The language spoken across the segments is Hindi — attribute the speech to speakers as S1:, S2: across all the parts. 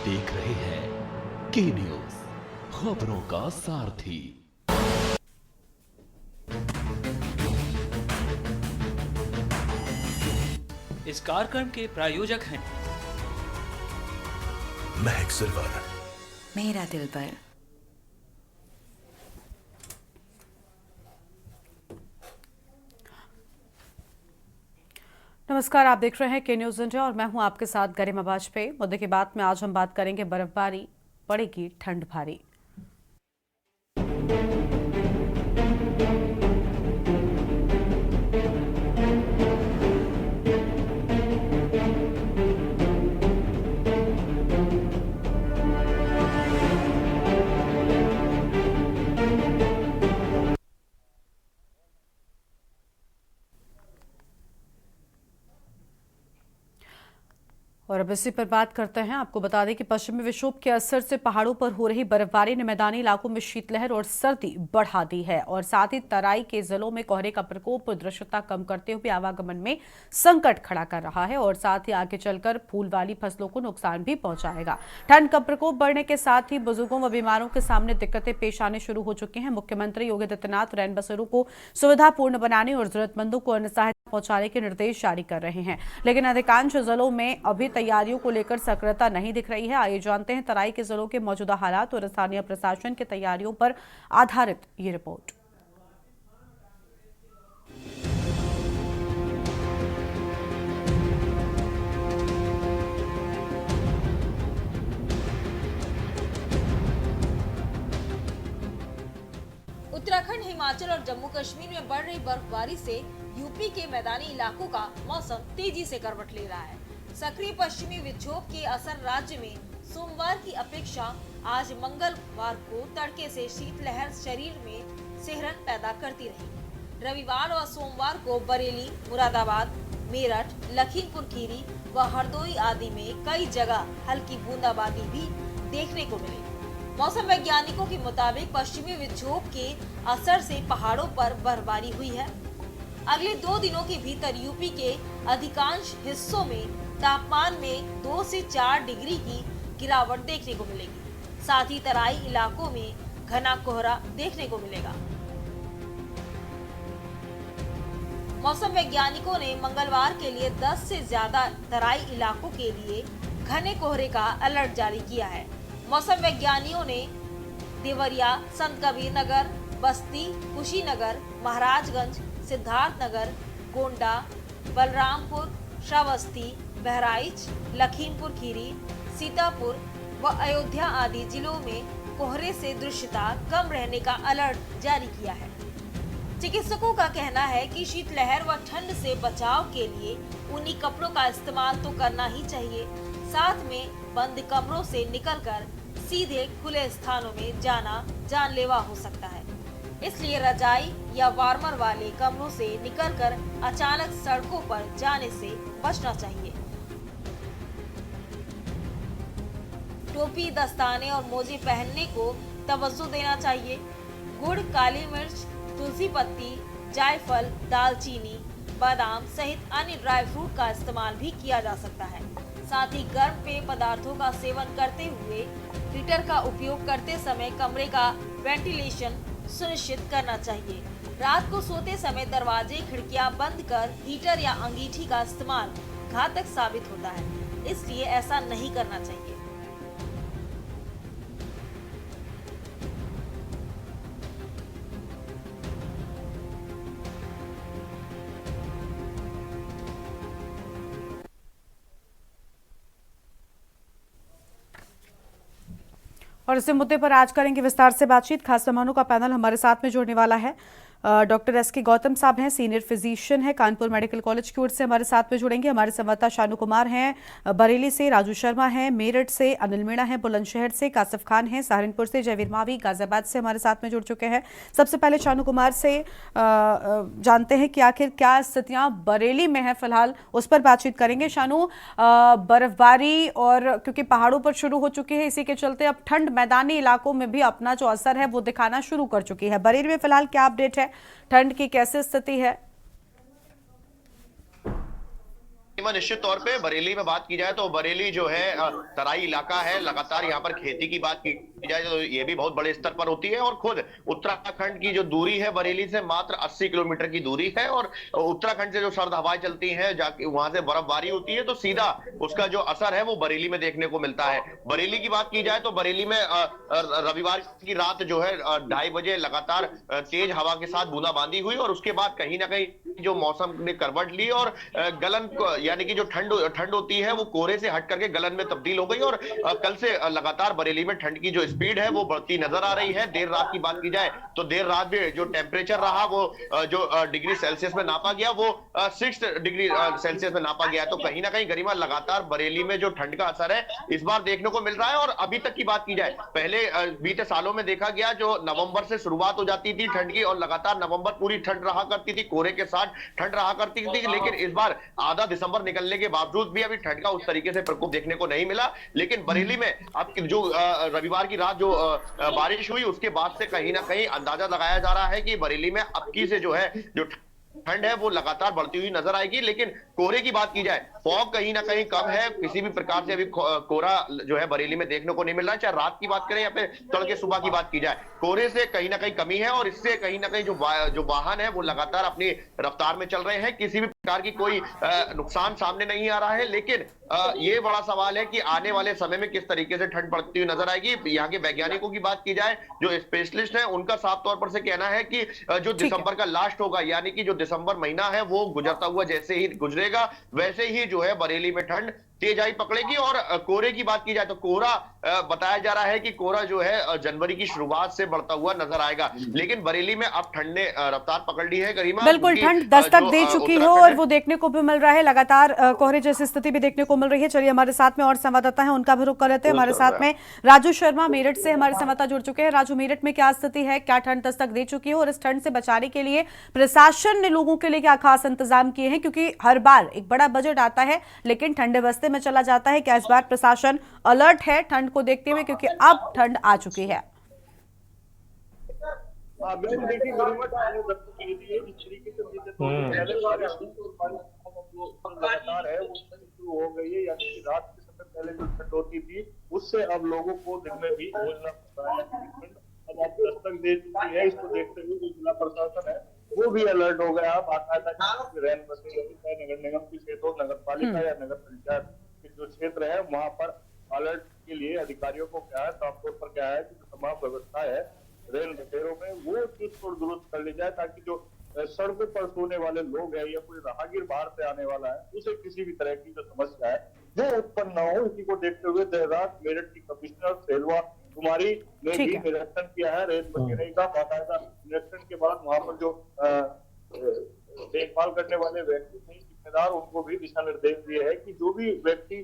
S1: देख रहे हैं के न्यूज, खबरों का सारथी।
S2: इस कार्यक्रम के प्रायोजक हैं
S3: महक सिल्वर,
S4: मेरा दिल पर।
S5: नमस्कार, आप देख रहे हैं के न्यूज इंडिया और मैं हूं आपके साथ गरिमा वाजपेयी। मुद्दे की बात में आज हम बात करेंगे बर्फबारी, पड़ेगी ठंड भारी। और अब इसी पर बात करते हैं। आपको बता दें कि पश्चिमी विक्षोभ के असर से पहाड़ों पर हो रही बर्फबारी ने मैदानी इलाकों में शीतलहर और सर्दी बढ़ा दी है और साथ ही तराई के जिलों में कोहरे का प्रकोप दृश्यता कम करते हुए आवागमन में संकट खड़ा कर रहा है और साथ ही आगे चलकर फूल वाली फसलों को नुकसान भी पहुंचाएगा। ठंड का प्रकोप बढ़ने के साथ ही बुजुर्गों व बीमारों के सामने दिक्कतें पेश आने शुरू हो चुकी हैं। मुख्यमंत्री योगी आदित्यनाथ रैन बसेरों को सुविधापूर्ण बनाने और जरूरतमंदों को अन्य सहायता पहुंचाने के निर्देश जारी कर रहे हैं, लेकिन अधिकांश जिलों में अभी तैयारियों को लेकर सक्रियता नहीं दिख रही है। आइए जानते हैं तराई के जिलों के मौजूदा हालात और स्थानीय प्रशासन की तैयारियों पर आधारित ये रिपोर्ट।
S6: उत्तराखंड, हिमाचल और जम्मू कश्मीर में बढ़ रही बर्फबारी से यूपी के मैदानी इलाकों का मौसम तेजी से करवट ले रहा है। सक्रिय पश्चिमी विक्षोभ के असर राज्य में सोमवार की अपेक्षा आज मंगलवार को तड़के से शीतलहर शरीर में सिहरन पैदा करती रही। रविवार और सोमवार को बरेली, मुरादाबाद, मेरठ, लखीमपुर खीरी व हरदोई आदि में कई जगह हल्की बूंदाबांदी भी देखने को मिली। मौसम वैज्ञानिकों के मुताबिक पश्चिमी विक्षोभ के असर से पहाड़ों पर बर्फबारी हुई है। अगले 2 दिनों के भीतर यूपी के अधिकांश हिस्सों में तापमान में 2 से 4 डिग्री की गिरावट देखने को मिलेगी। साथ ही तराई इलाकों में घना कोहरा देखने को मिलेगा। मौसम वैज्ञानिकों ने मंगलवार के लिए 10 से ज्यादा तराई इलाकों के लिए घने कोहरे का अलर्ट जारी किया है। मौसम वैज्ञानिकों ने देवरिया, संत कबीर नगर, बस्ती, कुशीनगर, महाराजगंज, सिद्धार्थनगर, गोंडा, बलरामपुर, श्रावस्ती, बहराइच, लखीमपुर खीरी, सीतापुर व अयोध्या आदि जिलों में कोहरे से दृश्यता कम रहने का अलर्ट जारी किया है। चिकित्सकों का कहना है कि शीतलहर व ठंड से बचाव के लिए ऊनी कपड़ों का इस्तेमाल तो करना ही चाहिए। साथ में बंद कमरों से निकलकर सीधे खुले स्थानों में जाना जानलेवा हो सकता है, इसलिए रजाई या वार्मर वाले कमरों से निकलकर अचानक सड़कों पर जाने से बचना चाहिए। टोपी, दस्ताने और मोजे पहनने को तवज्जो देना चाहिए। गुड़, काली मिर्च, तुलसी पत्ती, जायफल, दालचीनी, बादाम सहित अन्य ड्राई फ्रूट का इस्तेमाल भी किया जा सकता है। साथ ही गर्म पेय पदार्थों का सेवन करते हुए हीटर का उपयोग करते समय कमरे का वेंटिलेशन सुनिश्चित करना चाहिए। रात को सोते समय दरवाजे, खिड़कियां बंद कर हीटर या अंगीठी का इस्तेमाल घातक साबित होता है, इसलिए ऐसा नहीं करना चाहिए।
S5: और इसी मुद्दे पर आज करेंगे विस्तार से बातचीत। खास मेहमानों का पैनल हमारे साथ में जुड़ने वाला है। डॉक्टर एस के गौतम साहब हैं, सीनियर फिजिशियन है, कानपुर मेडिकल कॉलेज की ओर से हमारे साथ में जुड़ेंगे। हमारे संवाददाता शानू कुमार हैं बरेली से, राजू शर्मा हैं मेरठ से, अनिल मीणा हैं बुलंदशहर से, कासिफ खान हैं सहारनपुर से, जयवीर मावी गाजियाबाद से हमारे साथ में जुड़ चुके हैं। सबसे पहले शानू कुमार से जानते हैं कि आखिर क्या स्थितियां बरेली में है फिलहाल, उस पर बातचीत करेंगे। शानू, बर्फबारी और क्योंकि पहाड़ों पर शुरू हो चुकी है, इसी के चलते अब ठंड मैदानी इलाकों में भी अपना जो असर है वो दिखाना शुरू कर चुकी है। बरेली में फिलहाल क्या अपडेट है, ठंड की कैसी स्थिति है?
S3: गरिमा, निश्चित तौर पे बरेली में बात की जाए तो बरेली जो है तराई इलाका है। लगातार यहाँ पर खेती की बात की जाए तो ये भी बहुत बड़े स्तर पर होती है, और खुद उत्तराखंड की जो दूरी है बरेली से मात्र 80 किलोमीटर की दूरी है, और उत्तराखंड से जो सर्द हवाएं चलती हैं, जाके वहां से बर्फबारी होती है, तो सीधा उसका जो असर है वो बरेली में देखने को मिलता है। बरेली की बात की जाए तो बरेली में रविवार की रात जो है 2:30 बजे लगातार तेज हवा के साथ बूंदाबांदी हुई, और उसके बाद कहीं ना कहीं जो मौसम ने करवट ली और गलन यानी कि जो ठंड होती है वो कोहरे से हट करके गलन में तब्दील हो गई, और कल से लगातार बरेली में ठंड की जो स्पीड है वो बढ़ती नजर आ रही है। देर रात की बात की जाए तो देर रात भी जो टेम्परेचर रहा वो जो डिग्री सेल्सियस में नापा गया वो 6 डिग्री सेल्सियस में नापा गया। तो कहीं ना कहीं गरिमा लगातार बरेली में जो ठंड का असर है इस बार देखने को मिल रहा है। और अभी तक की बात की जाए, पहले बीते सालों में देखा गया जो नवंबर से शुरुआत हो जाती थी ठंड की, और लगातार नवंबर पूरी ठंड रहा करती थी, कोहरे के साथ ठंड रहा करती थी, लेकिन इस बार आधा दिसंबर निकलने के बावजूद भी अभी ठंड का उस तरीके से प्रकोप देखने को नहीं मिला। लेकिन बरेली में अब जो रविवार की रात जो बारिश हुई उसके बाद से कहीं ना कहीं अंदाजा लगाया जा रहा है कि बरेली में अब की से जो है जो ठंड है वो लगातार बढ़ती हुई नजर आएगी। लेकिन कोहरे की बात की जाए, फॉग कहीं ना कहीं कम है, किसी भी प्रकार से अभी कोहरा जो है बरेली में देखने को नहीं मिल रहा है, चाहे रात की बात करें या फिर तड़के सुबह की बात की जाए, कोहरे से कहीं ना कहीं कमी है, और इससे कहीं ना कहीं जो वाहन है वो लगातार अपनी रफ्तार में चल रहे हैं। किसी भी प्रकार की कोई नुकसान सामने नहीं आ रहा है। लेकिन ये बड़ा सवाल है कि आने वाले समय में किस तरीके से ठंड पड़ती हुई नजर आएगी। यहाँ के वैज्ञानिकों की बात की जाए, जो स्पेशलिस्ट है, उनका साफ तौर पर से कहना है कि जो दिसंबर का लास्ट होगा, यानी कि जो दिसंबर महीना है वो गुजरता हुआ जैसे ही गुजरेगा वैसे ही जो है बरेली में ठंड तेजाई पकड़ेगी। और कोहरे की बात की जाए तो कोहरा बताया जा रहा है कि कोहरा जो है जनवरी की शुरुआत से बढ़ता हुआ नजर आएगा, लेकिन बरेली में अब ठंड ने रफ्तार पकड़ ली है। गरिमा,
S5: बिल्कुल ठंड दस्तक दे चुकी हो और वो देखने को भी मिल रहा है, लगातार कोहरे जैसी स्थिति भी देखने को मिल रही है। चलिए हमारे साथ में और संवाददाता हैं, उनका भी रुख कर लेते हैं। हमारे साथ में राजू शर्मा मेरठ से हमारे संवाददाता जुड़ चुके हैं। राजू, मेरठ में क्या स्थिति है, क्या ठंड दस्तक दे चुकी है, और इस ठंड से बचाने के लिए प्रशासन ने लोगों के लिए क्या खास इंतजाम किए हैं? क्योंकि हर बार एक बड़ा बजट आता है लेकिन ठंडे बस्ते में चला जाता है। क्या इस बार प्रशासन अलर्ट है ठंड को देखते हुए, क्योंकि अब ठंड आ चुकी है?
S7: लगातार है वो शुरू हो गई है, यानी कि रात के समय पहले जो ठंड होती थी उससे अब लोगों को दिन में भी जूझना पड़ता है। अब आप दस्तक दे चुकी है, इसको देखते हुए जो जिला प्रशासन है वो भी अलर्ट हो गया। बाकायदा रैन बसेरों की, नगर निगम की क्षेत्र हो, नगर पालिका या नगर पंचायत के जो क्षेत्र है वहां पर अलर्ट के लिए अधिकारियों को क्या है, साफ तौर पर क्या है कि जो तमाम व्यवस्था है रेल बसेरों में वो चुस्त और दुरुस्त कर ली जाए, ताकि जो सड़कों पर सोने वाले लोग हैं या कोई राहगीर बाहर से आने वाला है उसे किसी भी तरह की जो समस्या है वो उत्पन्न न हो। इसी को देखते हुए देर रात मेरठ की कमिश्नर सेल्वा कुमारी ने भी निरीक्षण किया है रेल बसेरे का। बाकायदा निरीक्षण के बाद वहां पर जो देखभाल करने वाले व्यक्ति नहीं जिम्मेदार, उनको भी दिशा निर्देश दिए है कि जो भी व्यक्ति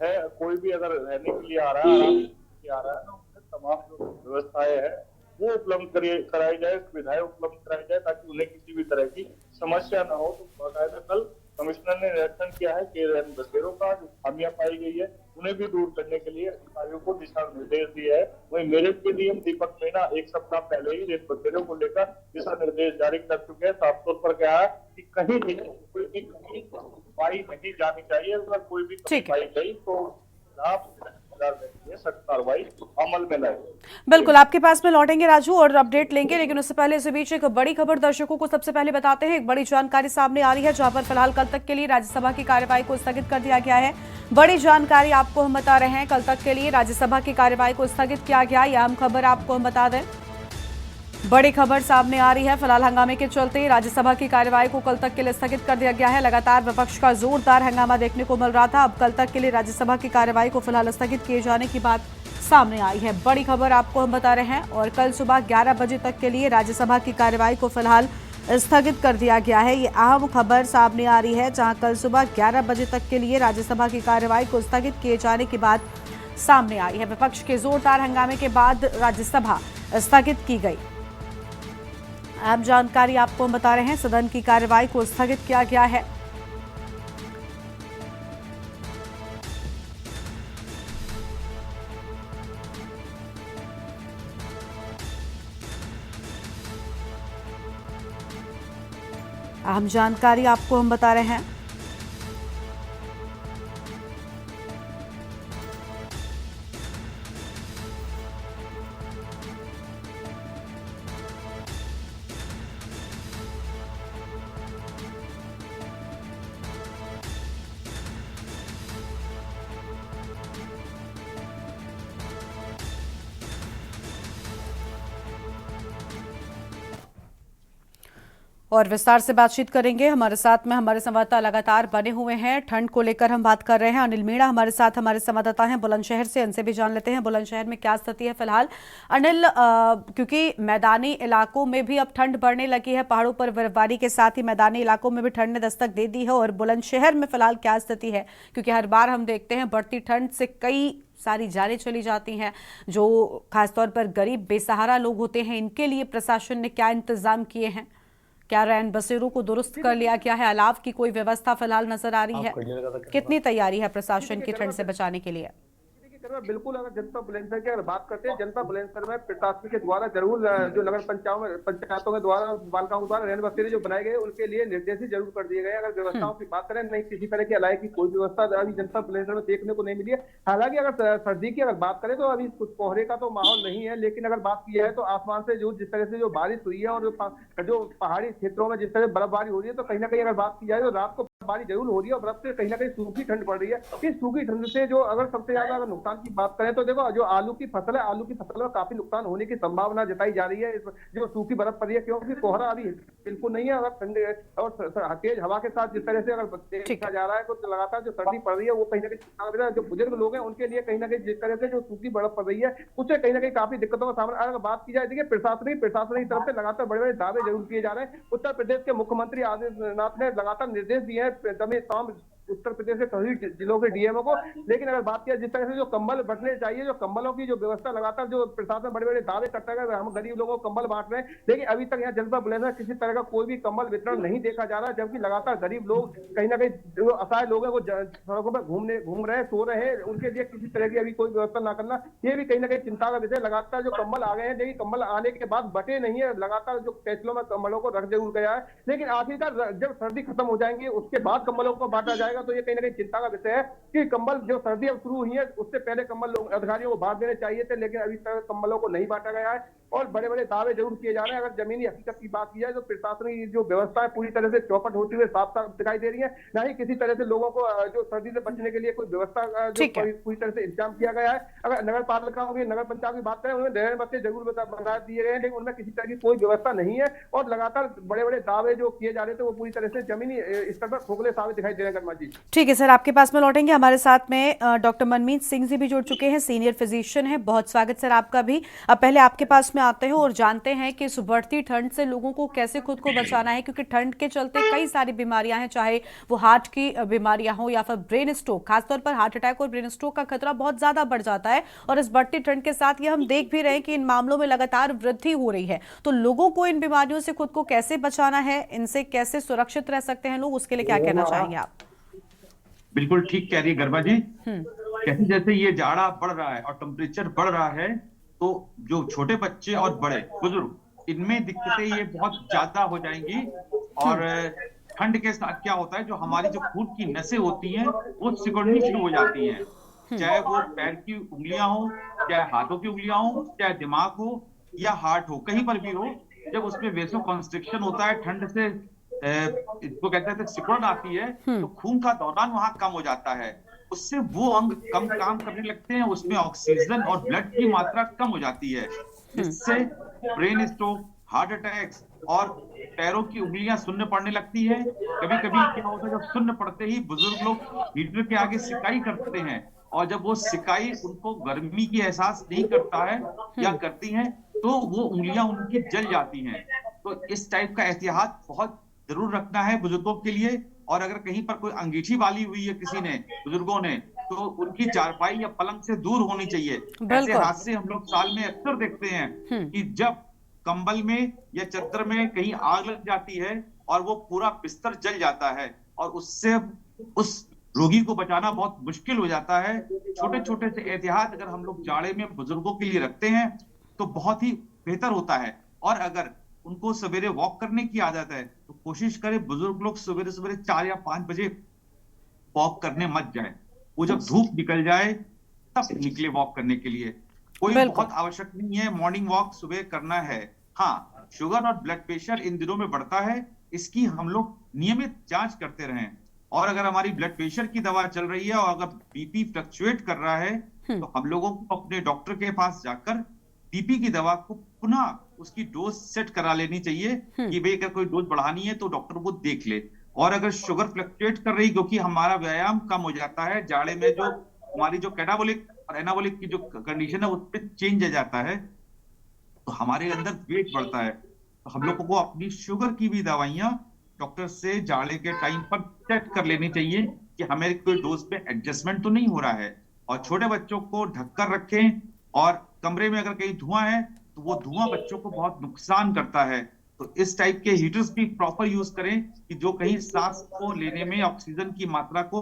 S7: है, कोई भी अगर रहने के लिए आ रहा है तो तमाम जो व्यवस्थाएं है वो उपलब्ध कराई जाए, सुविधाएं उपलब्ध कराई जाए, ताकि उन्हें किसी भी तरह की समस्या न हो। तो बाकायदा कल कमिश्नर ने निरीक्षण किया है कि रेल बसेरों का जो खामियां पाई गई है उन्हें भी दूर करने के लिए अधिकारियों को दिशा निर्देश दिए है। वहीं मेरठ के डीएम दीपक मीणा एक सप्ताह पहले ही रेल बसेरों को लेकर दिशा निर्देश जारी कर चुके हैं। साफ तौर पर क्या है कि कहीं भी कोई भी पाई नहीं जानी चाहिए, अगर कोई भी पाई गई तो आप सख्त कार्रवाई अमल में लाए।
S5: बिल्कुल आपके पास में लौटेंगे राजू और अपडेट लेंगे, लेकिन उससे पहले इस बीच एक बड़ी खबर दर्शकों को सबसे पहले बताते हैं। एक बड़ी जानकारी सामने आ रही है, जहां पर फिलहाल कल तक के लिए राज्यसभा की कार्यवाही को स्थगित कर दिया गया है। बड़ी जानकारी आपको हम बता रहे हैं, कल तक के लिए राज्यसभा की कार्यवाही को स्थगित किया गया। यह अहम खबर आपको हम बता दें, बड़ी खबर सामने आ रही है। फिलहाल हंगामे के चलते राज्यसभा की कार्यवाही को कल तक के लिए स्थगित कर दिया गया है। लगातार विपक्ष का जोरदार हंगामा देखने को मिल रहा था, अब कल तक के लिए राज्यसभा की कार्यवाही को फिलहाल स्थगित किए जाने की बात सामने आई है। बड़ी खबर आपको हम बता रहे हैं, और कल सुबह 11 बजे तक के लिए राज्यसभा की कार्यवाही को फिलहाल स्थगित कर दिया गया है। ये अहम खबर सामने आ रही है, जहां कल सुबह 11 बजे तक के लिए राज्यसभा की कार्यवाही को स्थगित किए जाने की बात सामने आई है। विपक्ष के जोरदार हंगामे के बाद राज्यसभा स्थगित की गई। अहम जानकारी आपको हम बता रहे हैं, सदन की कार्यवाही को स्थगित किया गया है। अहम जानकारी आपको हम बता रहे हैं, और विस्तार से बातचीत करेंगे। हमारे साथ में हमारे संवाददाता लगातार बने हुए हैं। ठंड को लेकर हम बात कर रहे हैं। अनिल मीणा हमारे साथ हमारे संवाददाता हैं बुलंदशहर से, इनसे भी जान लेते हैं बुलंदशहर में क्या स्थिति है फिलहाल। अनिल, क्योंकि मैदानी इलाकों में भी अब ठंड बढ़ने लगी है, पहाड़ों पर बर्फबारी के साथ ही मैदानी इलाकों में भी ठंड ने दस्तक दे दी है, और बुलंदशहर में फिलहाल क्या स्थिति है? क्योंकि हर बार हम देखते हैं बढ़ती ठंड से कई सारी जानें चली जाती हैं, जो खासतौर पर गरीब बेसहारा लोग होते हैं, इनके लिए प्रशासन ने क्या इंतजाम किए हैं? क्या रैन बसेरों को दुरुस्त कर लिया गया है? अलाव की कोई व्यवस्था फिलहाल नजर आ रही है? कितनी तैयारी है प्रशासन की ठंड से बचाने के लिए?
S8: बिल्कुल, अगर जनता बुलंदशहर की अगर बात करते हैं, जनता बुलंदशहर में प्रशासन के द्वारा जरूर जो नगर पंचायतों के द्वारा पालिकाओं द्वारा रैन बसेरे जो बनाए गए उनके लिए निर्देश जरूर कर दिए गए। अगर व्यवस्थाओं की बात करें, नहीं किसी तरह की अलाय की कोई व्यवस्था अभी जनता बुलंदशहर में देखने को नहीं मिली है। हालांकि अगर सर्दी की अगर बात करें तो अभी कुछ कोहरे का तो माहौल नहीं है, लेकिन अगर बात की जाए तो आसमान से जिस तरह से जो बारिश हुई है और जो पहाड़ी क्षेत्रों में जिस तरह बर्फबारी हो रही है, तो कहीं ना कहीं अगर बात की जाए तो रात को बर्फबारी जरूर हो रही है और बर्फ से कहीं ना कहीं सूखी ठंड पड़ रही है। इस सूखी ठंड से जो अगर सबसे ज्यादा अगर नुकसान की बात करें तो देखो, जो आलू की फसल है, आलू की फसल में काफी नुकसान होने की संभावना जताई जा रही है। जो सूखी बर्फ पड़ी है, क्योंकि कोहरा अभी बिल्कुल नहीं है। अगर ठंडे और तेज हवा के साथ जिस तरह से अगर देखा जा रहा है तो लगातार जो सर्दी पड़ रही है वो कहीं ना कहीं जो बुजुर्ग लोग हैं उनके लिए कहीं ना कहीं जिस तरह से जो सूखी बर्फ पड़ रही है उससे कहीं ना कहीं काफी दिक्कतों का सामना। अगर बात की जाए, देखिए प्रशासन की तरफ से लगातार बड़े बड़े दावे जरूर किए जा रहे हैं। उत्तर प्रदेश के मुख्यमंत्री आदित्यनाथ ने लगातार निर्देश दिए हैं उत्तर प्रदेश के सभी जिलों के डीएमओ को, लेकिन अगर बात किया जिस तरह से जो कंबल बंटने चाहिए, जो कंबलों की जो व्यवस्था लगातार जो प्रशासन बड़े बड़े दावे करता है, हम गरीब लोगों को कंबल बांट रहे हैं, लेकिन अभी तक यहाँ जनता बुलंदशहर किसी तरह का कोई भी कंबल वितरण नहीं देखा जा रहा है। जबकि लगातार गरीब लोग कहीं ना कहीं जो असहाय लोग हैं वो सड़कों पर घूम रहे हैं, सो रहे हैं, उनके लिए किसी तरह की अभी कोई व्यवस्था ना करना, ये भी कहीं ना कहीं चिंता का विषय। लगातार जो कंबल आ गए हैं, लेकिन कंबल आने के बाद बटे नहीं है, लगातार जो फैसलों में कंबलों को रख जरूर गया है, लेकिन आखिरकार जब सर्दी खत्म हो जाएंगी उसके बाद कंबलों को बांटा जाएगा, तो ये कहीं ना कहीं चिंता का विषय है कि कंबल जो सर्दी अब शुरू हुई है उससे पहले कंबल अधिकारियों को बांट देने चाहिए थे, लेकिन अभी तक कंबलों को नहीं बांटा गया है और बड़े बड़े दावे जरूर किए जा रहे हैं। अगर जमीनी हकीकत की बात की जाए तो प्रशासन की जो व्यवस्था है पूरी तरह से चौपट होती हुई साफ साफ दिखाई दे रही है। ना ही किसी तरह से लोगों को जो सर्दी से बचने के लिए कोई व्यवस्था जो पूरी तरह से इंतजाम किया गया है। अगर नगर पालिकाओं की नगर पंचायत की बात करें, उन्हें रैन बसेरे जरूर बना दिए गए हैं, लेकिन उनमें किसी तरह की कोई व्यवस्था नहीं है और लगातार बड़े बड़े दावे जो किए जा रहे थे वो पूरी तरह से जमीनी स्तर पर खोखले साबित दिखाई दे रहे हैं। जी
S5: ठीक है सर, आपके पास में लौटेंगे। हमारे साथ में डॉक्टर मनमीत सिंह जी भी जुड़ चुके हैं, सीनियर फिजिशियन है। बहुत स्वागत सर आपका भी। अब पहले आपके पास में आते हैं और जानते हैं कि इस बढ़ती ठंड से लोगों को कैसे खुद को बचाना है, क्योंकि ठंड के चलते कई सारी बीमारियां हैं, चाहे वो हार्ट की बीमारियां हो या फिर ब्रेन स्ट्रोक। खासतौर पर हार्ट अटैक और ब्रेन स्ट्रोक का खतरा बहुत ज्यादा बढ़ जाता है और इस बढ़ती ठंड के साथ ये हम देख भी रहे हैं कि इन मामलों में लगातार वृद्धि हो रही है। तो लोगों को इन बीमारियों से खुद को कैसे बचाना है, इनसे कैसे सुरक्षित रह सकते हैं लोग, उसके लिए क्या कहना चाहेंगे आप?
S9: बिल्कुल ठीक कह रही है गर्भा जी। जैसे जैसे ये जाड़ा बढ़ रहा है और टेम्परेचर बढ़ रहा है, तो जो छोटे बच्चे और बड़े बुजुर्ग इनमें दिक्कतें ये बहुत ज्यादा हो जाएंगी। और ठंड के साथ क्या होता है, जो हमारी जो खून की नसें होती हैं वो सिकुड़नी शुरू हो जाती हैं, चाहे वो पैर की उंगलियां हो, चाहे हाथों की उंगलियां हो, चाहे दिमाग हो या हार्ट हो, कहीं पर भी हो। जब उसमें वेसो कंस्ट्रिक्शन होता है, ठंड से इसको कहते हैं सिकुड़न आती है, तो खून का दौरान वहां कम हो जाता है, उससे वो अंग कम काम करने लगते हैं, उसमें ऑक्सीजन और ब्लड की मात्रा कम हो जाती है, जिससे ब्रेन स्ट्रोक, हार्ट अटैक्स और पैरों की उंगलियां सुन्न पड़ने लगती है। कभी कभी क्या होता है, जब सुन्न पड़ते ही बुजुर्ग लोग हीटर के आगे सिकाई करते हैं, और जब वो सिकाई उनको गर्मी की एहसास नहीं करता है या करती हैं, तो वो उंगलियां उनकी जल जाती हैं। तो इस टाइप का एहतियात बहुत जरूर रखना है बुजुर्गों के लिए। और अगर कहीं पर कोई अंगीठी वाली हुई है किसी ने, बुजुर्गों ने, तो उनकी चारपाई या पलंग से दूर होनी चाहिए। ऐसे हादसे हम लोग साल में अक्सर देखते हैं कि जब कंबल में या चादर में कहीं आग लग जाती है और वो पूरा बिस्तर जल जाता है, और उससे उस रोगी को बचाना बहुत मुश्किल हो जाता है। छोटे छोटे से एहतियात अगर हम लोग जाड़े में बुजुर्गों के लिए रखते हैं तो बहुत ही बेहतर होता है। और अगर उनको सवेरे वॉक करने की आदत है तो कोशिश करें बुजुर्ग लोग सवेरे सवेरे 4 या 5 बजे वॉक करने मत जाए, वो जब धूप निकल जाए तब निकले वॉक करने के लिए। कोई बहुत आवश्यक नहीं है मॉर्निंग वॉक सुबह करना है। हाँ, शुगर और ब्लड प्रेशर इन दिनों में बढ़ता है, इसकी हम लोग नियमित जांच करते रहें। और अगर हमारी ब्लड प्रेशर की दवा चल रही है और अगर बीपी फ्लक्चुएट कर रहा है तो हम लोगों को अपने डॉक्टर के पास जाकर टीपी की दवा को पुनः उसकी डोज सेट करा लेनी चाहिए कि भाई अगर कोई डोज बढ़ानी है तो डॉक्टर वो देख ले। और अगर शुगर फ्लक्चुएट कर रही, क्योंकि हमारा व्यायाम कम हो जाता है जाड़े में, जो हमारी जो कैटाबोलिक और एनाबोलिक की जो कंडीशन है उस पर चेंज आ जाता है, तो हमारे अंदर वेट बढ़ता है। तो हम लोगों को अपनी शुगर की भी दवाइयां डॉक्टर से जाड़े के टाइम पर सेट कर लेनी चाहिए कि हमें कोई डोज पे एडजस्टमेंट तो नहीं हो रहा है। और छोटे बच्चों को ढककर रखें, और कमरे में अगर कहीं धुआं है तो वो धुआं बच्चों को बहुत नुकसान करता है। तो इस टाइप के हीटर्स भी प्रॉपर यूज करें कि जो कहीं सांस को लेने में ऑक्सीजन की मात्रा को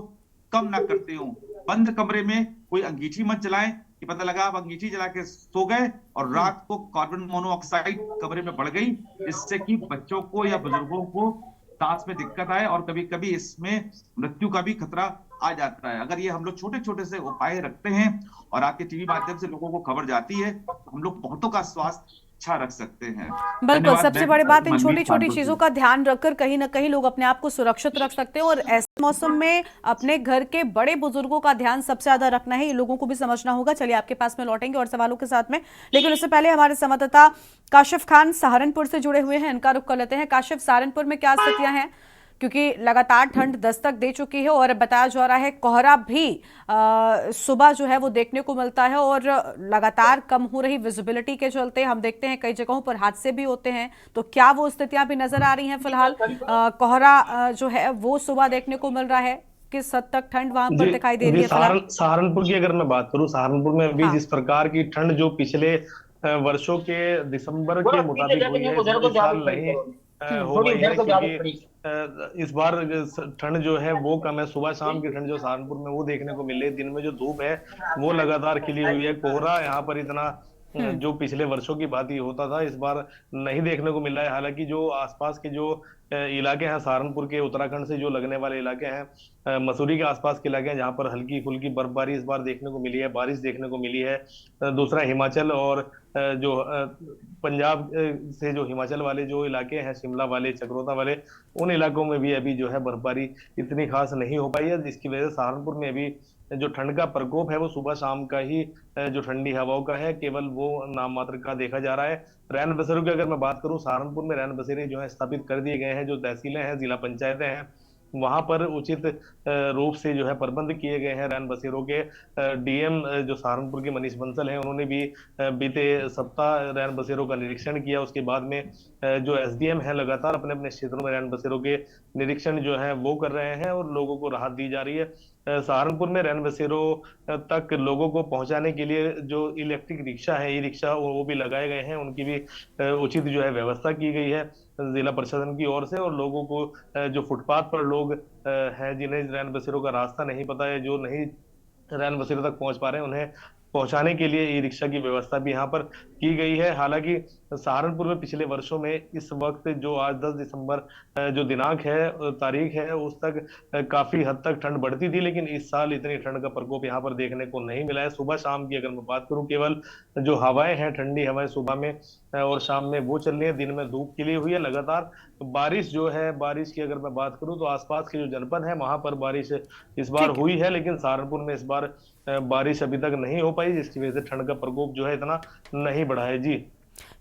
S9: कम ना करते हो। बंद कमरे में कोई अंगीठी मत जलाएं कि पता लगा आप अंगीठी जला के सो गए और रात को कार्बन मोनोऑक्साइड कमरे में बढ़ गई, जिससे कि बच्चों को या बुजुर्गों को सांस में दिक्कत आए और कभी कभी इसमें मृत्यु का भी खतरा आ जाता है। अगर ये हम लोग छोटे छोटे से उपाय रखते हैं और आपके टीवी माध्यम से लोगों को खबर जाती है, तो हम लोग बहुतों का स्वास्थ्य अच्छा रख सकते हैं।
S5: बिल्कुल, सबसे बड़ी बात इन छोटी छोटी चीजों का ध्यान रखकर कहीं ना कहीं लोग अपने आप को सुरक्षित रख सकते हैं। और ऐसे मौसम में अपने घर के बड़े बुजुर्गों का ध्यान सबसे ज्यादा रखना है, ये लोगों को भी समझना होगा। चलिए आपके पास में लौटेंगे और सवालों के साथ में, लेकिन उससे पहले हमारे संवाददाता काशिफ खान सहारनपुर से जुड़े हुए हैं, इनका रुख कर लेते हैं। काशिफ, सहारनपुर में क्या स्थितियां हैं, क्योंकि लगातार ठंड दस्तक दे चुकी है और बताया जा रहा है कोहरा भी सुबह जो है वो देखने को मिलता है, और लगातार कम हो रही विजिबिलिटी के चलते हम देखते हैं कई जगहों पर हादसे भी होते हैं। तो क्या वो स्थितियां भी नजर आ रही हैं फिलहाल? कोहरा जो है वो सुबह देखने को मिल रहा है, किस हद तक ठंड वहां पर दिखाई दे रही है?
S7: सहारनपुर की अगर मैं बात करूं, सहारनपुर में अभी जिस प्रकार की ठंड जो पिछले वर्षों के दिसंबर के मुताबिक हुई है, इस साल नहीं हो गई है, क्योंकि इस बार ठंड जो है वो कम है। सुबह शाम की ठंड जो सहारनपुर में वो देखने को मिल रही है, दिन में जो धूप है वो लगातार खिली हुई है। कोहरा यहाँ पर इतना जो पिछले वर्षों की बात ही होता था, इस बार नहीं देखने को मिल रहा है। हालांकि जो आसपास के जो इलाके हैं सहारनपुर के, उत्तराखंड से जो लगने वाले इलाके हैं, मसूरी के आसपास के इलाके हैं, जहाँ पर हल्की फुल्की बर्फबारी इस बार देखने को मिली है, बारिश देखने को मिली है। दूसरा हिमाचल और जो पंजाब से जो हिमाचल वाले जो इलाके हैं, शिमला वाले, चक्रोता वाले, उन इलाकों में भी अभी जो है बर्फबारी इतनी खास नहीं हो पाई है, जिसकी वजह से सहारनपुर में अभी जो ठंड का प्रकोप है वो सुबह शाम का ही जो ठंडी हवाओं का है, केवल वो नाम मात्र का देखा जा रहा है। रैन बसेरों की अगर मैं बात करूं, सहारनपुर में रैन बसेरे जो है स्थापित कर दिए गए हैं। जो तहसीलें हैं, जिला पंचायतें हैं, वहां पर उचित रूप से जो है प्रबंध किए गए हैं रैन बसेरों के। डीएम जो सहारनपुर के मनीष बंसल हैं, उन्होंने भी बीते सप्ताह रैन बसेरों का निरीक्षण किया। उसके बाद में जो एसडीएम है लगातार अपने अपने क्षेत्रों में रैन बसेरों के निरीक्षण जो है वो कर रहे हैं और लोगों को राहत दी जा रही है। सहारनपुर में रैन बसेरों तक लोगों को पहुंचाने के लिए जो इलेक्ट्रिक रिक्शा है, ई रिक्शा, वो भी लगाए गए हैं, उनकी भी उचित जो है व्यवस्था की गई है जिला प्रशासन की ओर से। और लोगों को जो फुटपाथ पर लोग हैं, जिन्हें रैन बसेरों का रास्ता नहीं पता है, जो नहीं रैन बसेरों तक पहुंच पा रहे हैं, उन्हें पहुंचाने के लिए ई रिक्शा की व्यवस्था भी यहाँ पर की गई है। हालांकि सहारनपुर में पिछले वर्षों में इस वक्त जो आज 10 दिसंबर जो दिनांक है, तारीख है, उस तक काफी हद तक ठंड बढ़ती थी, लेकिन इस साल इतनी ठंड का प्रकोप यहाँ पर देखने को नहीं मिला है। सुबह शाम की अगर मैं बात करूं, केवल जो हवाएं हैं, ठंडी हवाएं सुबह में और शाम में वो चल रही है, दिन में धूप खिली हुई है लगातार। बारिश जो है, बारिश की अगर मैं बात करूं तो आसपास के जो जनपद है वहां पर बारिश इस बार हुई है, लेकिन सहारनपुर में इस बार बारिश अभी तक नहीं हो पाई, जिसकी वजह से ठंड का प्रकोप जो है इतना नहीं बढ़ा है। जी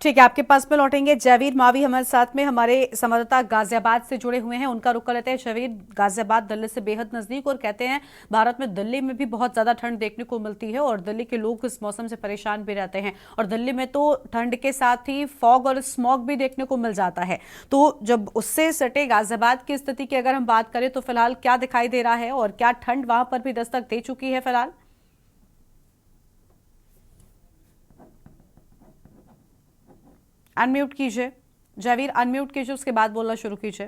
S5: ठीक है, आपके पास में लौटेंगे। जयवीर मावी हमारे साथ में, हमारे संवाददाता गाजियाबाद से जुड़े हुए हैं, उनका रुख कर लेते हैं। जयवीर, गाजियाबाद दिल्ली से बेहद नजदीक, और कहते हैं भारत में दिल्ली में भी बहुत ज्यादा ठंड देखने को मिलती है और दिल्ली के लोग इस मौसम से परेशान भी रहते हैं। और दिल्ली में तो ठंड के साथ ही फॉग और स्मॉग भी देखने को मिल जाता है। तो जब उससे सटे गाजियाबाद की स्थिति की अगर हम बात करें तो फिलहाल क्या दिखाई दे रहा है और क्या ठंड वहां पर भी दस्तक दे चुकी है फिलहाल? अनम्यूट कीजिए जयवीर, अनम्यूट कीजिए, उसके बाद बोलना शुरू कीजिए।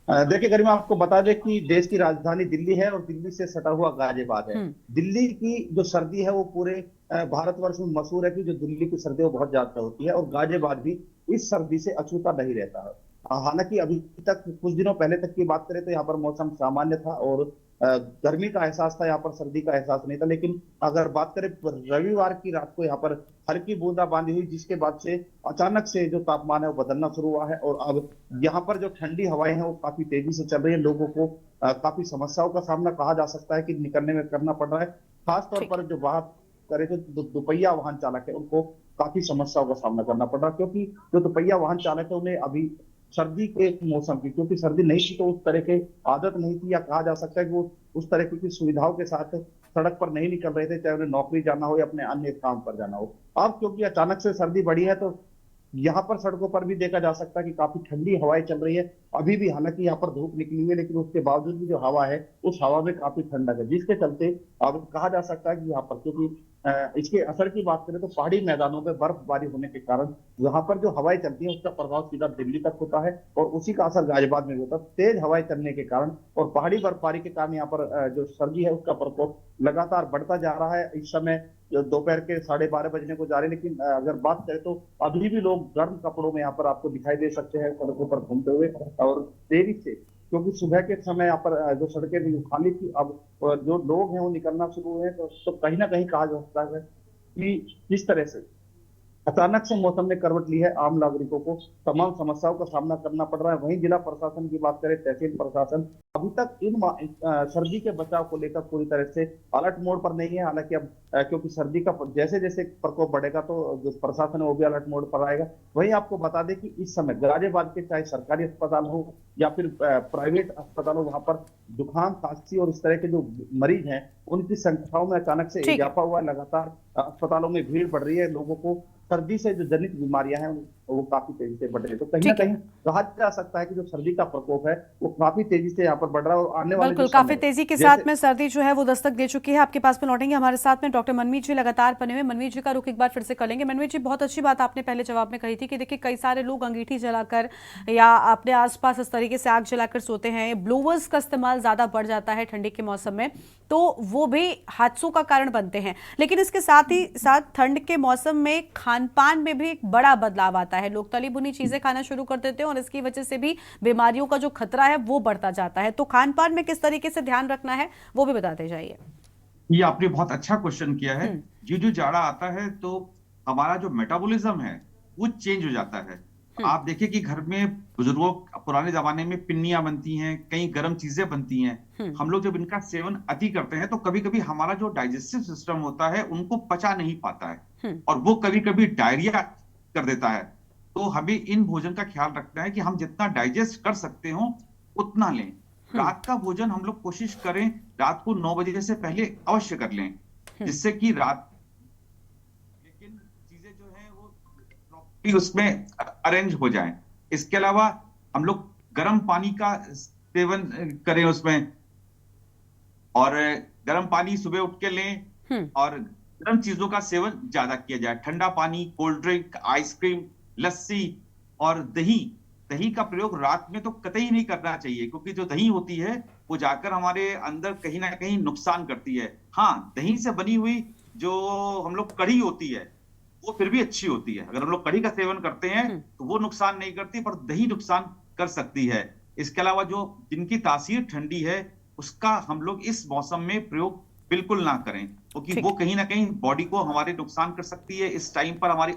S10: देखिए गरिमा, आपको बता दें कि देश की राजधानी दिल्ली है और दिल्ली से सटा हुआ गाजियाबाद है। दिल्ली की जो सर्दी है वो पूरे भारतवर्ष में मशहूर है कि जो दिल्ली की सर्दी वो बहुत ज्यादा होती है और गाजियाबाद भी इस सर्दी से अछूता नहीं रहता है। हालांकि अभी तक कुछ दिनों पहले तक की बात करें तो यहाँ पर मौसम सामान्य था और गर्मी का एहसास था, यहाँ पर सर्दी का एहसास नहीं था। लेकिन अगर बात करें रविवार की रात को यहाँ पर हल्की बूंदाबांदी हुई, जिसके बाद से अचानक से जो तापमान है वो बदलना शुरू हुआ है और अब यहाँ पर जो ठंडी हवाएं हैं वो काफी तेजी से चल रही है। लोगों को काफी समस्याओं का सामना कहा जा सकता है कि निकलने में करना पड़ रहा है। खासतौर पर जो बात करें तो दोपहिया वाहन चालक है उनको काफी समस्याओं का सामना करना पड़ रहा, क्योंकि जो दोपहिया वाहन चालक है उन्हें अभी सर्दी के मौसम की, क्योंकि सर्दी नहीं थी तो उस तरह के आदत नहीं थी, या कहा जा सकता है कि वो उस तरह की सुविधाओं के साथ सड़क पर नहीं निकल रहे थे, चाहे उन्हें नौकरी जाना हो या अपने अन्य काम पर जाना हो। अब क्योंकि अचानक से सर्दी बढ़ी है तो यहाँ पर सड़कों पर भी देखा जा सकता है कि काफी ठंडी हवाएं चल रही है। अभी भी हालांकि यहाँ पर धूप निकली हुई है, लेकिन उसके बावजूद भी जो हवा है उस हवा में काफी ठंडक है, जिसके चलते अब कहा जा सकता है कि यहाँ पर, क्योंकि इसके असर की बात करें तो पहाड़ी मैदानों में बर्फबारी होने के कारण यहाँ पर जो हवाएं चलती हैं उसका प्रभाव सीधा दिल्ली तक होता है और उसी का असर गाजियाबाद में भी होता है। तेज हवाएं चलने के कारण और पहाड़ी बर्फबारी के कारण यहाँ पर जो सर्दी है उसका प्रकोप लगातार बढ़ता जा रहा है। इस समय दोपहर के 12:30 बजने को जा रहे हैं, लेकिन अगर बात करें तो अभी भी लोग गर्म कपड़ों में यहाँ पर आपको दिखाई दे सकते हैं सड़कों पर घूमते हुए, और देरी से, क्योंकि सुबह के समय यहाँ पर जो सड़कें भी खाली थी, अब जो लोग हैं वो निकलना शुरू हुए, तो कहीं ना कहीं कहा जा सकता है कि किस तरह से अचानक से मौसम ने करवट ली है, आम नागरिकों को तमाम समस्याओं का सामना करना पड़ रहा है। वहीं जिला प्रशासन की बात करें, तहसील प्रशासन अभी तक इन सर्दी के बचाव को लेकर पूरी तरह से अलर्ट मोड पर नहीं है। हालांकि अब क्योंकि सर्दी का जैसे जैसे प्रकोप बढ़ेगा तो जो प्रशासन है वो भी अलर्ट मोड पर आएगा। वहीं आपको बता दें कि इस समय गाजियाबाद के चाहे सरकारी अस्पताल हो या फिर प्राइवेट अस्पताल हो, वहां पर जुकाम, खांसी और इस तरह के जो मरीज हैं उनकी संख्याओं में अचानक से इजाफा हुआ है। लगातार अस्पतालों में भीड़ बढ़ रही है, लोगों को सर्दी से जो जनित बीमारियां हैं वो काफी तेजी से बढ़ रही है। तो कहीं ना कहीं कहा जा सकता है कि जो सर्दी का प्रकोप है वो काफी तेजी से यहाँ पर बढ़ रहा है और आने वाले
S5: बिल्कुल काफी तेजी के साथ में सर्दी जो है वो दस्तक दे चुकी है। आपके पास में लौटेंगे, हमारे साथ में डॉक्टर मनमीत जी लगातार बने हुए। मनमीत जी का रुख एक बार फिर से कर लेंगे। मनमीत जी, बहुत अच्छी बात आपने पहले जवाब में कही थी कि देखिए कई सारे लोग अंगीठी जलाकर या अपने आसपास इस तरीके से आग जलाकर सोते हैं, ब्लोवर्स का इस्तेमाल ज्यादा बढ़ जाता है ठंडी के मौसम में, तो वो भी हादसों का कारण बनते हैं। लेकिन इसके साथ ही साथ ठंड के मौसम में खान पान में भी एक बड़ा बदलाव आता है, लोग तली भुनी चीजें खाना शुरू कर देते हैं और इसकी वजह से भी बीमारियों का जो खतरा है वो बढ़ता जाता है। तो खान पान में किस तरीके से ध्यान रखना है वो भी बताते जाइए।
S9: ये आपने बहुत अच्छा क्वेश्चन किया है। जो जाड़ा आता है तो हमारा जो मेटाबॉलिज्म है वो चेंज हो जाता है। आप देखिए कि घर में बुजुर्गों पुराने जमाने में पिन्नियां बनती हैं, कई गर्म चीजें बनती हैं। हम लोग जब इनका सेवन अति करते हैं तो कभी कभी हमारा जो डाइजेस्टिव सिस्टम होता है उनको पचा नहीं पाता है और वो कभी कभी डायरिया कर देता है। तो हमें इन भोजन का ख्याल रखना है कि हम जितना डाइजेस्ट कर सकते हो उतना लें। रात का भोजन हम लोग कोशिश करें रात को 9 बजे से पहले अवश्य कर लें, जिससे कि रात लेकिन चीजें जो है वो प्रॉपर्ली उसमें अरेंज हो जाएं। इसके अलावा हम लोग गर्म पानी का सेवन करें उसमें, और गर्म पानी सुबह उठ के लें और गर्म चीजों का सेवन ज्यादा किया जाए। ठंडा पानी, कोल्ड ड्रिंक, आइसक्रीम, लस्सी और दही का प्रयोग रात में तो कतई नहीं करना चाहिए, क्योंकि जो दही होती है वो जाकर हमारे अंदर कहीं ना कहीं नुकसान करती है। हाँ, दही से बनी हुई जो हम लोग कढ़ी होती है वो फिर भी अच्छी होती है। अगर हम लोग कढ़ी का सेवन करते हैं तो वो नुकसान नहीं करती, पर दही नुकसान कर सकती है। इसके अलावा जो जिनकी तासीर ठंडी है उसका हम लोग इस मौसम में प्रयोग बिल्कुल ना करें, क्योंकि वो कहीं ना कहीं बॉडी को हमारे नुकसान कर सकती है। इस टाइम पर हमारी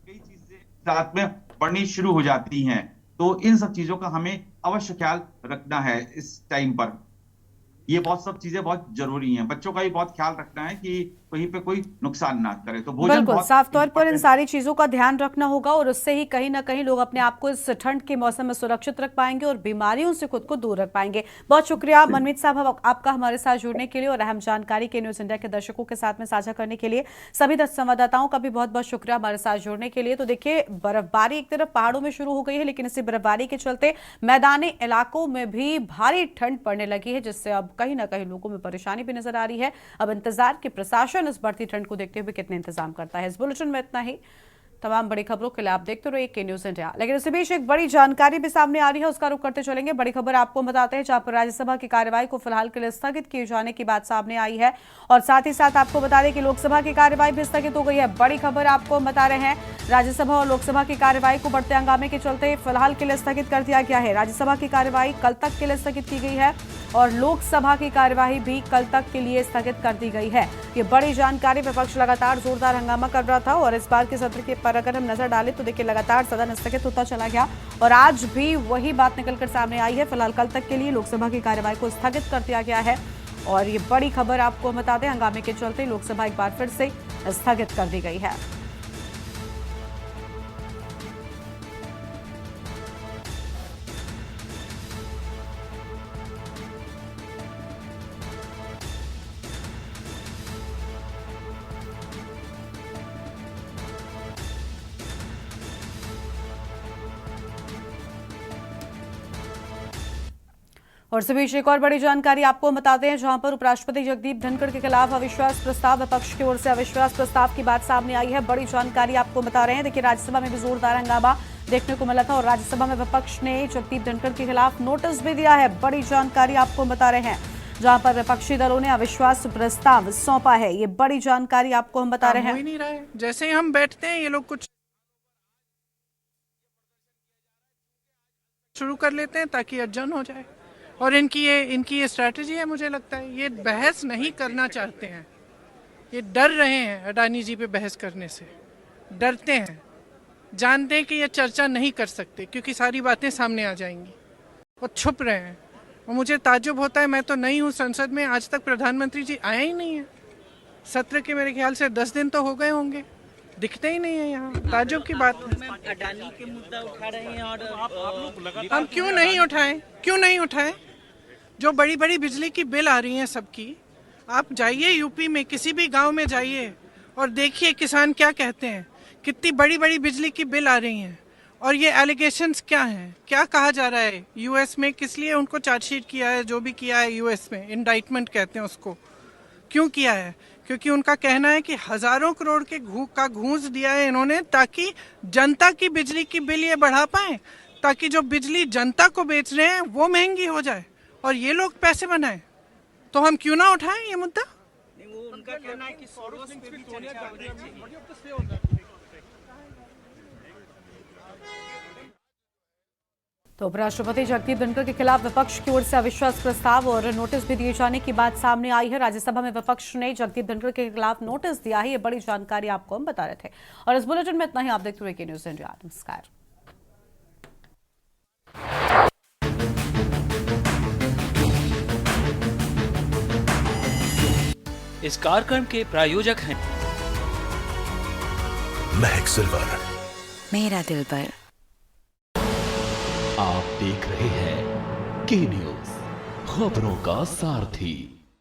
S9: कई चीजें साथ में बढ़नी शुरू हो जाती हैं, तो इन सब चीजों का हमें अवश्य ख्याल रखना है इस टाइम पर। ये बहुत सब चीजें बहुत जरूरी हैं। बच्चों का भी बहुत ख्याल रखना है कि कहीं पे कोई नुकसान ना करे। तो भोजन
S5: बिल्कुल साफ तौर पर इन सारी चीजों का ध्यान रखना होगा और उससे ही कहीं ना कहीं लोग अपने आप को इस ठंड के मौसम में सुरक्षित रख पाएंगे और बीमारियों से खुद को दूर रख पाएंगे। बहुत शुक्रिया मनमीत साहब आपका हमारे साथ जुड़ने के लिए और अहम जानकारी के न्यूज इंडिया के दर्शकों के साथ में साझा करने के लिए। सभी संवाददाताओं का भी बहुत बहुत शुक्रिया हमारे साथ जुड़ने के लिए। तो देखिए, बर्फबारी एक तरफ पहाड़ों में शुरू हो गई है, लेकिन इसी बर्फबारी के चलते मैदानी इलाकों में भी भारी ठंड पड़ने लगी है, जिससे अब कहीं ना कहीं लोगों में परेशानी भी नजर आ रही है। अब इंतजार कि प्रशासन इस बढ़ती ठंड को देखते हुए कितने इंतजाम करता है। इस बुलेटिन में इतना ही। तमाम बड़ी खबरों के लिए आप देखते रहिए के न्यूज इंडिया। लेकिन इसी बीच एक बड़ी जानकारी भी सामने आ रही है, उसका रुख करते चलेंगे। बड़ी खबर आपको बताते हैं, जहां पर राज्यसभा की कार्यवाही को फिलहाल के लिए स्थगित किए जाने की बात सामने आई है और साथ ही साथ आपको बता दें कि लोकसभा की कार्यवाही भी स्थगित हो गई है। बड़ी खबर आपको बता रहे हैं, राज्यसभा और लोकसभा की कार्यवाही को बढ़ते हंगामे के चलते फिलहाल के लिए स्थगित कर दिया गया है। राज्यसभा की कार्यवाही कल तक के लिए स्थगित की गई है और लोकसभा की कार्यवाही भी कल तक के लिए स्थगित कर दी गई है। ये बड़ी जानकारी। विपक्ष लगातार जोरदार हंगामा कर रहा था और इस बार के सत्र के पर अगर हम नजर डालें तो देखिए लगातार सदन स्थगित होता चला गया और आज भी वही बात निकलकर सामने आई है। फिलहाल कल तक के लिए लोकसभा की कार्यवाही को स्थगित कर दिया गया है और ये बड़ी खबर आपको हम बता दें, हंगामे के चलते लोकसभा एक बार फिर से स्थगित कर दी गई है। और इस बीच एक और बड़ी जानकारी आपको बताते हैं, जहां पर उपराष्ट्रपति जगदीप धनखड़ के खिलाफ अविश्वास प्रस्ताव, विपक्ष की ओर से अविश्वास प्रस्ताव की बात सामने आई है। बड़ी जानकारी आपको बता रहे हैं। देखिए, राज्यसभा में भी जोरदार हंगामा देखने को मिला था और राज्यसभा में विपक्ष ने जगदीप धनखड़ के खिलाफ नोटिस भी दिया है। बड़ी जानकारी आपको बता रहे हैं, जहां पर विपक्षी दलों ने अविश्वास प्रस्ताव सौंपा है। ये बड़ी जानकारी आपको हम बता रहे हैं।
S11: जैसे ही हम बैठते हैं ये लोग कुछ शुरू कर लेते हैं ताकि अड़चन हो जाए, और इनकी ये स्ट्रैटेजी है। मुझे लगता है ये बहस नहीं करना चाहते हैं, ये डर रहे हैं अडानी जी पे बहस करने से, डरते हैं, जानते हैं कि ये चर्चा नहीं कर सकते क्योंकि सारी बातें सामने आ जाएंगी, और छुप रहे हैं। और मुझे ताज्जुब होता है, मैं तो नहीं हूँ संसद में, आज तक प्रधानमंत्री जी आया ही नहीं है। सत्र के मेरे ख्याल से 10 दिन तो हो गए होंगे, दिखते ही नहीं है यहाँ। ताज्जुब की बात है।
S12: अडानी के मुद्दा उठा रहे हैं और
S11: हम क्यों नहीं उठाएं? जो बड़ी बड़ी बिजली की बिल आ रही हैं सबकी, आप जाइए यूपी में किसी भी गांव में जाइए और देखिए किसान क्या कहते हैं, कितनी बड़ी बड़ी बिजली की बिल आ रही हैं। और ये एलिगेशंस क्या हैं, क्या कहा जा रहा है यूएस में, किस लिए उनको चार्जशीट किया है, जो भी किया है यूएस में, इंडाइटमेंट कहते हैं उसको, क्यों किया है? क्योंकि उनका कहना है कि हजारों करोड़ के का घूस दिया है इन्होंने ताकि जनता की बिजली की बिल ये बढ़ा पाए, ताकि जो बिजली जनता को बेच रहे हैं वो महंगी हो जाए और ये लोग पैसे बनाएं। तो हम क्यों ना उठाएं ये मुद्दा?
S12: वो उनका कहना है कि सोरोस पे भी चर्चा होनी चाहिए।
S5: तो उपराष्ट्रपति जगदीप धनखड़ के खिलाफ विपक्ष की ओर से अविश्वास प्रस्ताव और नोटिस भी दिए जाने की बात सामने आई है। राज्यसभा में विपक्ष ने जगदीप धनखड़ के खिलाफ नोटिस दिया है। ये बड़ी जानकारी आपको हम बता रहे थे और इस बुलेटिन में इतना ही। आप देखते हुए न्यूज़ इंडिया। नमस्कार।
S2: इस कार्यक्रम के प्रायोजक हैं
S1: महक सिल्वर,
S4: मेरा दिल पर।
S1: आप देख रहे हैं के न्यूज़, खबरों का सारथी।